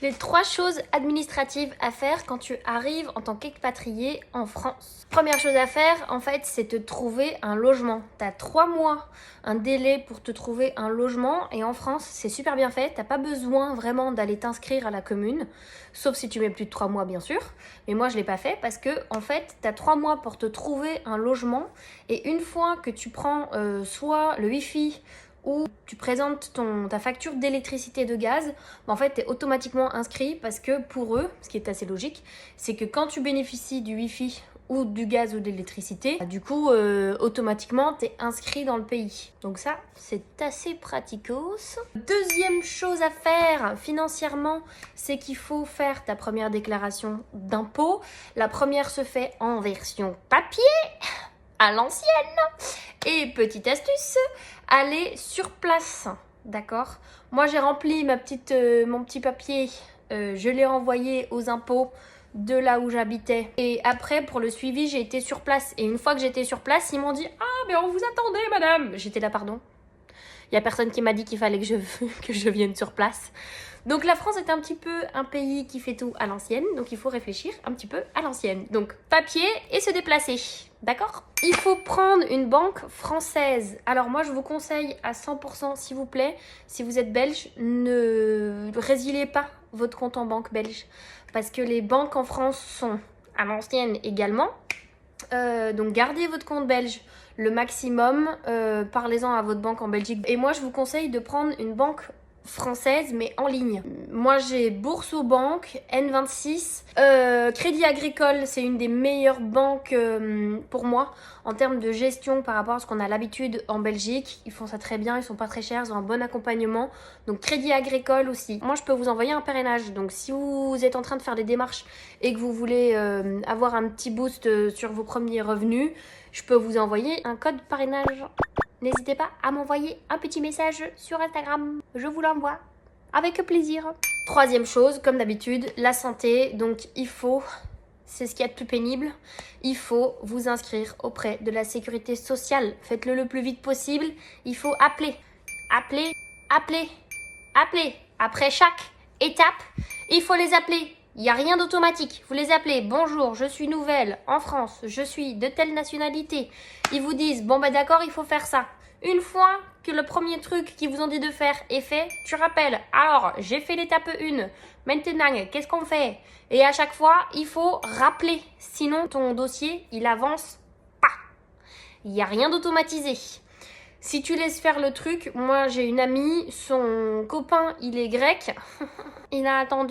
Les 3 choses administratives à faire quand tu arrives en tant qu'expatrié en France. Première chose à faire, en fait, c'est te trouver un logement. Tu as 3 mois, un délai pour te trouver un logement. Et en France, c'est super bien fait. T'as pas besoin vraiment d'aller t'inscrire à la commune. Sauf si tu mets plus de 3 mois, bien sûr. Mais moi, je l'ai pas fait parce que, en fait, tu as 3 mois pour te trouver un logement. Et une fois que tu prends soit le Wi-Fi, où tu présentes ta facture d'électricité et de gaz, en fait, tu es automatiquement inscrit parce que pour eux, ce qui est assez logique, c'est que quand tu bénéficies du Wi-Fi ou du gaz ou de l'électricité, du coup, automatiquement, tu es inscrit dans le pays. Donc ça, c'est assez praticos. Deuxième chose à faire financièrement, c'est qu'il faut faire ta première déclaration d'impôt. La première se fait en version papier, à l'ancienne. Et petite astuce, aller sur place, d'accord? Moi, j'ai rempli mon petit papier, je l'ai envoyé aux impôts de là où j'habitais. Et après, pour le suivi, j'ai été sur place. Et une fois que j'étais sur place, ils m'ont dit « Ah, mais on vous attendait, madame !» J'étais là, pardon. Il n'y a personne qui m'a dit qu'il fallait que je vienne sur place. Donc la France est un petit peu un pays qui fait tout à l'ancienne, donc il faut réfléchir un petit peu à l'ancienne. Donc papier et se déplacer, d'accord? Il faut prendre une banque française. Alors moi je vous conseille à 100% s'il vous plaît, si vous êtes belge, ne résiliez pas votre compte en banque belge. Parce que les banques en France sont à l'ancienne également. Donc gardez votre compte belge le maximum, parlez-en à votre banque en Belgique. Et moi je vous conseille de prendre une banque française mais en ligne. Moi j'ai Boursorama, N26, Crédit Agricole, c'est une des meilleures banques pour moi en termes de gestion par rapport à ce qu'on a l'habitude en Belgique. Ils font ça très bien, ils sont pas très chers, ils ont un bon accompagnement. Donc Crédit Agricole aussi. Moi je peux vous envoyer un parrainage, donc si vous êtes en train de faire des démarches et que vous voulez avoir un petit boost sur vos premiers revenus, je peux vous envoyer un code parrainage. N'hésitez pas à m'envoyer un petit message sur Instagram. Je vous l'envoie avec plaisir. Troisième chose, comme d'habitude, la santé. Donc il faut, c'est ce qu'il y a de plus pénible, il faut vous inscrire auprès de la sécurité sociale. Faites-le le plus vite possible. Il faut appeler. Après chaque étape, il faut les appeler. Il n'y a rien d'automatique. Vous les appelez, bonjour, je suis nouvelle en France, je suis de telle nationalité. Ils vous disent, bon bah d'accord, il faut faire ça. Une fois que le premier truc qu'ils vous ont dit de faire est fait, tu rappelles, alors j'ai fait l'étape 1, maintenant qu'est-ce qu'on fait? Et à chaque fois, il faut rappeler, sinon ton dossier, il avance pas. Il n'y a rien d'automatisé. Si tu laisses faire le truc, moi j'ai une amie, son copain il est grec, il a attendu